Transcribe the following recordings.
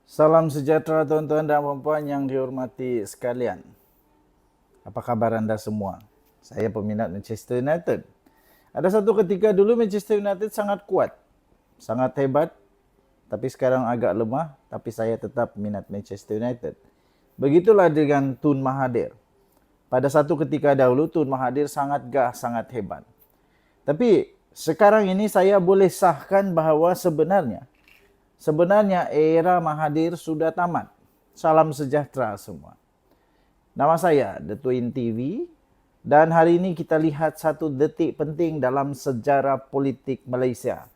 Salam sejahtera tuan-tuan dan puan-puan yang dihormati sekalian. Apa kabar anda semua? Saya peminat Manchester United. Ada satu ketika dulu Manchester United sangat kuat, sangat hebat, tapi sekarang agak lemah, tapi saya tetap minat Manchester United. Begitulah dengan Tun Mahathir. Pada satu ketika dahulu Tun Mahathir sangat gah, sangat hebat. Tapi sekarang ini saya boleh sahkan bahawa sebenarnya era Mahathir sudah tamat. Salam sejahtera semua. Nama saya The Twin TV dan hari ini kita lihat satu detik penting dalam sejarah politik Malaysia.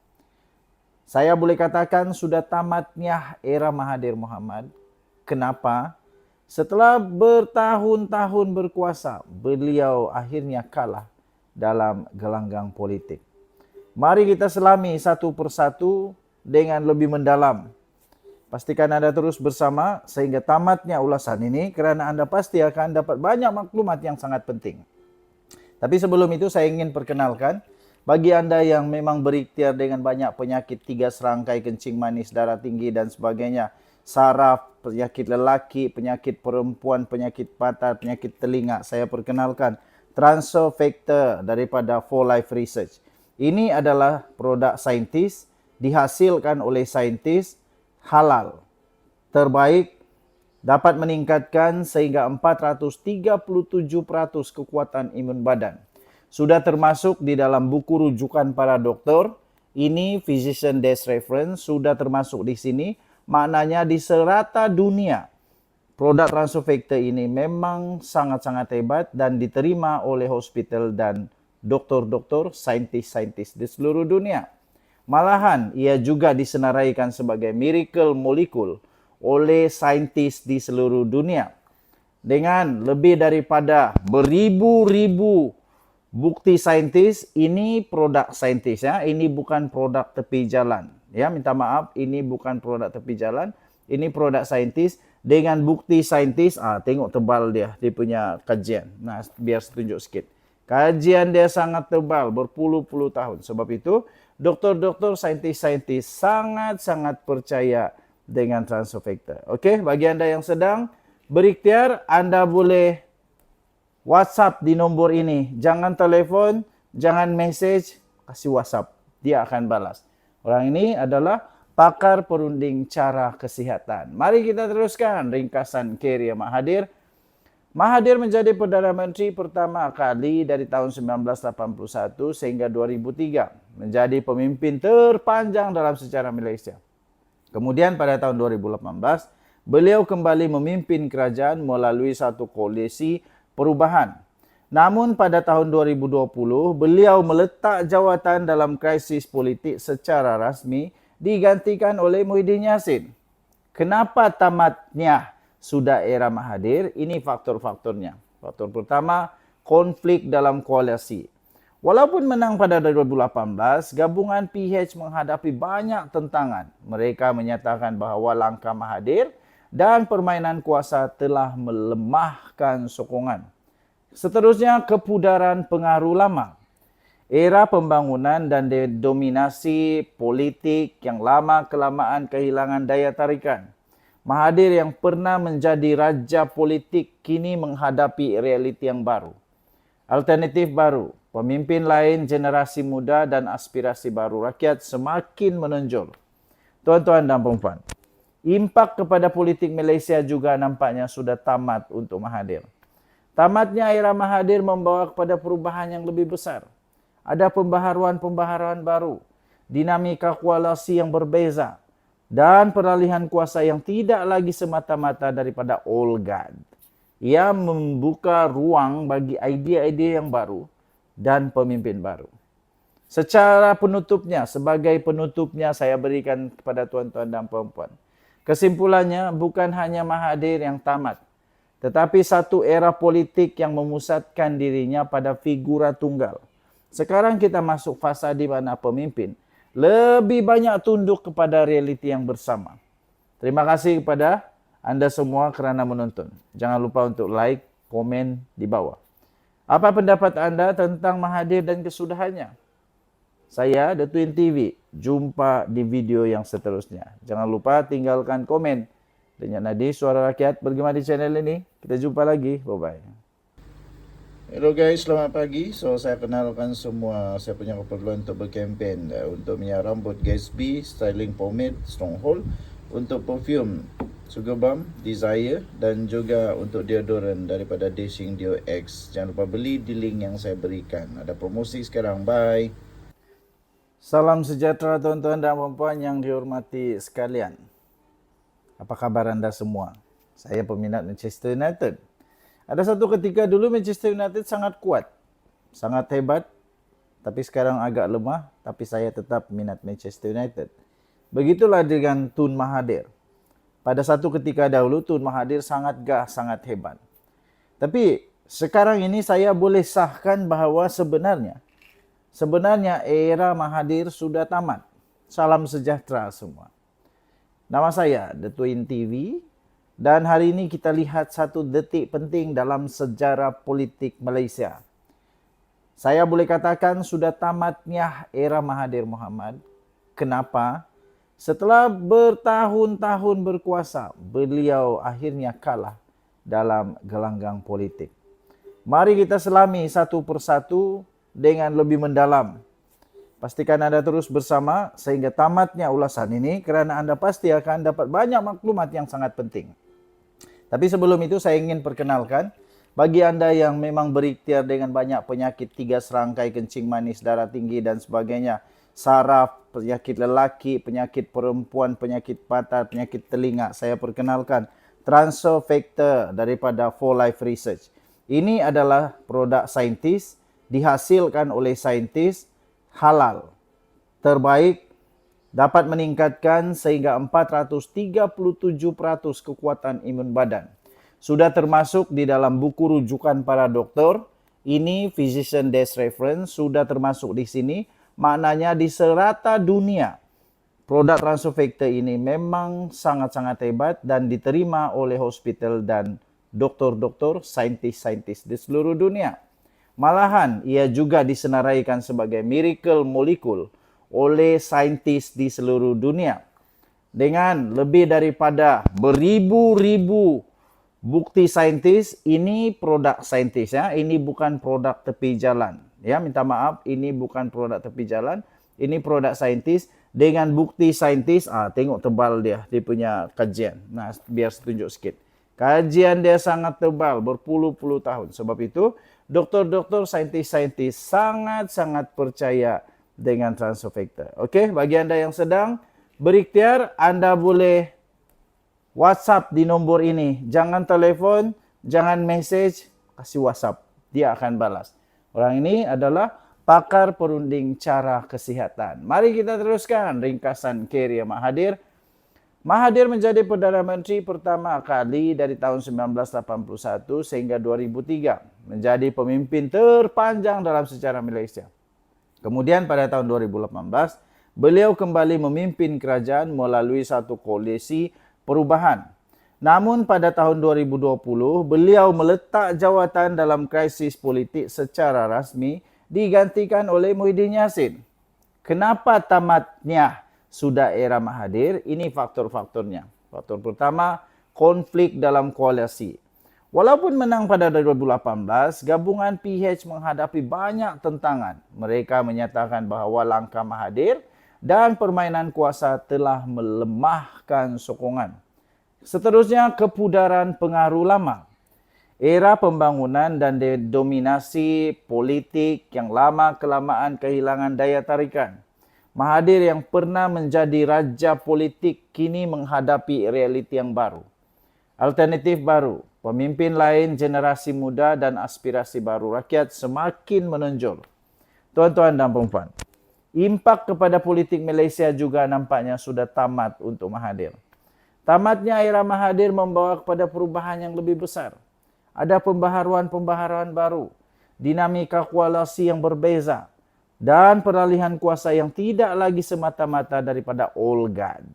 Saya boleh katakan sudah tamatnya era Mahathir Mohamad. Kenapa? Setelah bertahun-tahun berkuasa, beliau akhirnya kalah dalam gelanggang politik. Mari kita selami satu persatu dengan lebih mendalam. Pastikan anda terus bersama sehingga tamatnya ulasan ini kerana anda pasti akan dapat banyak maklumat yang sangat penting. Tapi sebelum itu saya ingin perkenalkan bagi anda yang memang berikhtiar dengan banyak penyakit 3 serangkai, kencing manis, darah tinggi dan sebagainya, saraf, penyakit lelaki, penyakit perempuan, penyakit mata, penyakit telinga, saya perkenalkan Transfer Factor daripada For Life Research. Ini adalah produk saintis, dihasilkan oleh saintis, halal, terbaik, dapat meningkatkan sehingga 437% kekuatan imun badan. Sudah termasuk di dalam buku rujukan para doktor. Ini Physician Desk Reference sudah termasuk di sini. Maknanya di serata dunia, produk Transfer Factor ini memang sangat-sangat hebat dan diterima oleh hospital dan doktor-doktor, saintis-saintis di seluruh dunia. Malahan, ia juga disenaraikan sebagai miracle molekul oleh saintis di seluruh dunia. Dengan lebih daripada beribu-ribu bukti saintis, ini produk saintis ya. Ini bukan produk tepi jalan. Ya, minta maaf, ini bukan produk tepi jalan. Ini produk saintis dengan bukti saintis. Tengok tebal dia punya kajian. Nah, biar saya tunjuk sikit. Kajian dia sangat tebal, berpuluh-puluh tahun. Sebab itu, doktor-doktor, saintis-saintis sangat-sangat percaya dengan Transfer Factor. Okey, bagi anda yang sedang berikhtiar, anda boleh WhatsApp di nombor ini. Jangan telefon, jangan message, kasih WhatsApp. Dia akan balas. Orang ini adalah pakar perunding cara kesihatan. Mari kita teruskan ringkasan kerjaya Mahathir. Mahathir menjadi Perdana Menteri pertama kali dari tahun 1981 sehingga 2003. Menjadi pemimpin terpanjang dalam sejarah Malaysia. Kemudian pada tahun 2018, beliau kembali memimpin kerajaan melalui satu koalisi perubahan. Namun pada tahun 2020, beliau meletak jawatan dalam krisis politik secara rasmi digantikan oleh Muhyiddin Yassin. Kenapa tamatnya sudah era Mahathir? Ini faktor-faktornya. Faktor pertama, konflik dalam koalisi. Walaupun menang pada 2018, gabungan PH menghadapi banyak tentangan. Mereka menyatakan bahawa langkah Mahathir dan permainan kuasa telah melemahkan sokongan. Seterusnya, kepudaran pengaruh lama. Era pembangunan dan dominasi politik yang lama-kelamaan kehilangan daya tarikan. Mahathir yang pernah menjadi raja politik kini menghadapi realiti yang baru. Alternatif baru, pemimpin lain, generasi muda dan aspirasi baru rakyat semakin menonjol. Tuan-tuan dan puan-puan, impak kepada politik Malaysia juga nampaknya sudah tamat untuk Mahathir. Tamatnya era Mahathir membawa kepada perubahan yang lebih besar. Ada pembaharuan-pembaharuan baru, dinamika koalisi yang berbeza, dan peralihan kuasa yang tidak lagi semata-mata daripada old guard. Ia membuka ruang bagi idea-idea yang baru dan pemimpin baru. Secara penutupnya, sebagai penutupnya saya berikan kepada tuan-tuan dan puan-puan. Kesimpulannya, bukan hanya Mahathir yang tamat, tetapi satu era politik yang memusatkan dirinya pada figura tunggal. Sekarang kita masuk fasa di mana pemimpin lebih banyak tunduk kepada realiti yang bersama. Terima kasih kepada anda semua kerana menonton. Jangan lupa untuk like, komen di bawah. Apa pendapat anda tentang Mahathir dan kesudahannya? Saya The Twin TV. Jumpa di video yang seterusnya. Jangan lupa tinggalkan komen Dengan Nadi, Suara Rakyat bergema di channel ini. Kita jumpa lagi. Bye-bye. Hello guys, selamat pagi. So, saya kenalkan semua saya punya keperluan untuk berkempen. Untuk minyak rambut Gatsby, styling pomade, Stronghold. Untuk perfume Sugar Bomb, Desire. Dan juga untuk deodorant daripada Dashing Deo X. Jangan lupa beli di link yang saya berikan. Ada promosi sekarang. Bye. Salam sejahtera tuan-tuan dan puan-puan yang dihormati sekalian. Apa kabar anda semua? Saya peminat Manchester United. Ada satu ketika dulu Manchester United sangat kuat, sangat hebat, tapi sekarang agak lemah, tapi saya tetap minat Manchester United. Begitulah dengan Tun Mahathir. Pada satu ketika dahulu Tun Mahathir sangat sangat hebat. Tapi sekarang ini saya boleh sahkan bahawa sebenarnya era Mahathir sudah tamat. Salam sejahtera semua. Nama saya The Twin TV dan hari ini kita lihat satu detik penting dalam sejarah politik Malaysia. Saya boleh katakan sudah tamatnya era Mahathir Mohamad. Kenapa? Setelah bertahun-tahun berkuasa, beliau akhirnya kalah dalam gelanggang politik. Mari kita selami satu persatu dengan lebih mendalam. Pastikan anda terus bersama sehingga tamatnya ulasan ini kerana anda pasti akan dapat banyak maklumat yang sangat penting. Tapi sebelum itu saya ingin perkenalkan bagi anda yang memang berikhtiar dengan banyak penyakit 3 serangkai, kencing manis, darah tinggi dan sebagainya, saraf, penyakit lelaki, penyakit perempuan, penyakit patah, penyakit telinga, saya perkenalkan Transfer Factor daripada For Life Research. Ini adalah produk saintis, dihasilkan oleh saintis, halal, terbaik, dapat meningkatkan sehingga 437% kekuatan imun badan. Sudah termasuk di dalam buku rujukan para doktor. Ini Physician Desk Reference, sudah termasuk di sini. Maknanya di serata dunia, produk Transfer Factor ini memang sangat-sangat hebat dan diterima oleh hospital dan doktor-doktor, saintis-saintis di seluruh dunia. Malahan, ia juga disenaraikan sebagai miracle molekul oleh saintis di seluruh dunia. Dengan lebih daripada beribu-ribu bukti saintis, ini produk saintis ya. Ini bukan produk tepi jalan. Ya, minta maaf, ini bukan produk tepi jalan. Ini produk saintis dengan bukti saintis. Tengok tebal dia punya kajian. Nah, biar saya tunjuk sikit. Kajian dia sangat tebal, berpuluh-puluh tahun. Sebab itu, doktor-doktor, saintis-saintis sangat-sangat percaya dengan Transfer Factor. Okey, bagi anda yang sedang berikhtiar, anda boleh WhatsApp di nombor ini. Jangan telefon, jangan message, kasih WhatsApp. Dia akan balas. Orang ini adalah pakar perunding cara kesihatan. Mari kita teruskan ringkasan kerjaya Mahathir. Mahathir menjadi Perdana Menteri pertama kali dari tahun 1981 sehingga 2003. Menjadi pemimpin terpanjang dalam sejarah Malaysia. Kemudian pada tahun 2018, beliau kembali memimpin kerajaan melalui satu koalisi perubahan. Namun pada tahun 2020, beliau meletak jawatan dalam krisis politik secara rasmi digantikan oleh Muhyiddin Yassin. Kenapa tamatnya sudah era Mahathir? Ini faktor-faktornya. Faktor pertama, konflik dalam koalisi. Walaupun menang pada 2018, gabungan PH menghadapi banyak tentangan. Mereka menyatakan bahawa langkah Mahathir dan permainan kuasa telah melemahkan sokongan. Seterusnya, kepudaran pengaruh lama. Era pembangunan dan dominasi politik yang lama-kelamaan kehilangan daya tarikan. Mahathir yang pernah menjadi raja politik kini menghadapi realiti yang baru. Alternatif baru, pemimpin lain, generasi muda dan aspirasi baru rakyat semakin menonjol. Tuan-tuan dan puan-puan, impak kepada politik Malaysia juga nampaknya sudah tamat untuk Mahathir. Tamatnya era Mahathir membawa kepada perubahan yang lebih besar. Ada pembaharuan-pembaharuan baru, dinamika koalisi yang berbeza, dan peralihan kuasa yang tidak lagi semata-mata daripada old guard.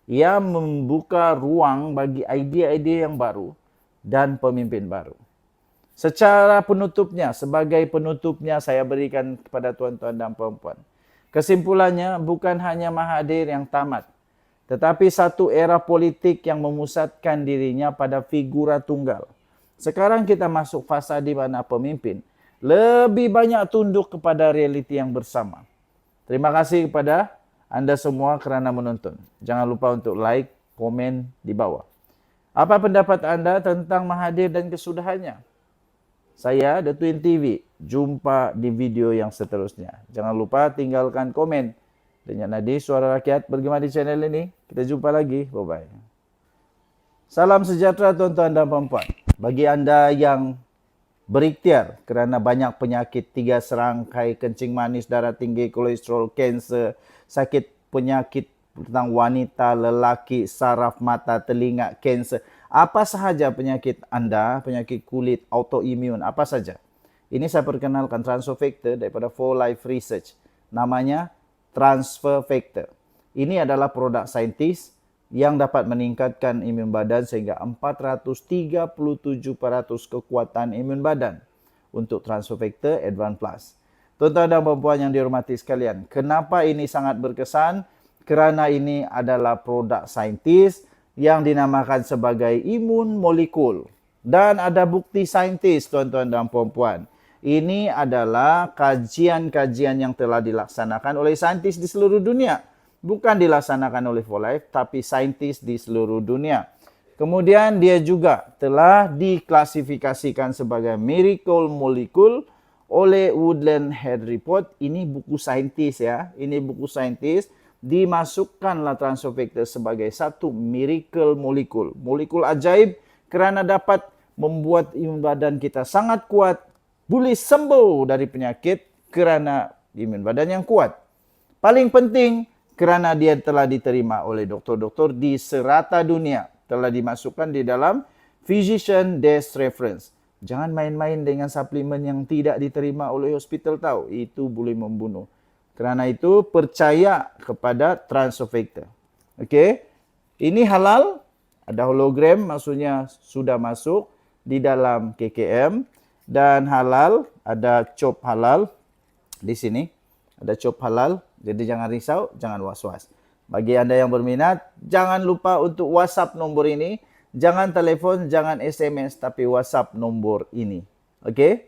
Ia membuka ruang bagi idea-idea yang baru dan pemimpin baru. Secara penutupnya, sebagai penutupnya saya berikan kepada tuan-tuan dan puan-puan. Kesimpulannya, bukan hanya Mahathir yang tamat. Tetapi satu era politik yang memusatkan dirinya pada figura tunggal. Sekarang kita masuk fasa di mana pemimpin lebih banyak tunduk kepada realiti yang bersama. Terima kasih kepada Anda semua kerana menonton. Jangan lupa untuk like, komen di bawah. Apa pendapat Anda tentang Mahathir dan kesudahannya? Saya, The Twin TV. Jumpa di video yang seterusnya. Jangan lupa tinggalkan komen. Dengan Nadi, Suara Rakyat, bergema di channel ini. Kita jumpa lagi. Bye-bye. Salam sejahtera tuan-tuan dan puan-puan. Bagi Anda yang berikhtiar kerana banyak penyakit, 3 serangkai, kencing manis, darah tinggi, kolesterol, kanser, sakit penyakit tentang wanita, lelaki, saraf mata, telinga, kanser. Apa sahaja penyakit Anda, penyakit kulit, autoimun, apa saja. Ini saya perkenalkan transfer factor daripada 4Life Research. Namanya transfer factor. Ini adalah produk saintis yang dapat meningkatkan imun badan sehingga 437% kekuatan imun badan untuk transfer factor Advance Plus. Tuan-tuan dan puan-puan yang dihormati sekalian, kenapa ini sangat berkesan? Kerana ini adalah produk saintis yang dinamakan sebagai imun molekul. Dan ada bukti saintis, tuan-tuan dan puan-puan. Ini adalah kajian-kajian yang telah dilaksanakan oleh saintis di seluruh dunia. Bukan dilaksanakan oleh 4Life, tapi saintis di seluruh dunia. Kemudian dia juga telah diklasifikasikan sebagai miracle molecule oleh Woodland Head Report. Ini buku saintis ya. Ini buku saintis. Dimasukkanlah transfer factor sebagai satu miracle molecule. Molekul ajaib kerana dapat membuat imun badan kita sangat kuat. Boleh sembuh dari penyakit kerana imun badan yang kuat. Paling penting kerana dia telah diterima oleh doktor-doktor di serata dunia. Telah dimasukkan di dalam Physician Desk Reference. Jangan main-main dengan suplemen yang tidak diterima oleh hospital tahu. Itu boleh membunuh. Kerana itu percaya kepada transfer factor. Okey. Ini halal. Ada hologram maksudnya sudah masuk di dalam KKM. Dan halal, ada chop halal di sini. Ada chop halal, jadi jangan risau, jangan was-was. Bagi anda yang berminat, jangan lupa untuk WhatsApp nombor ini. Jangan telefon, jangan SMS, tapi WhatsApp nombor ini. Okey?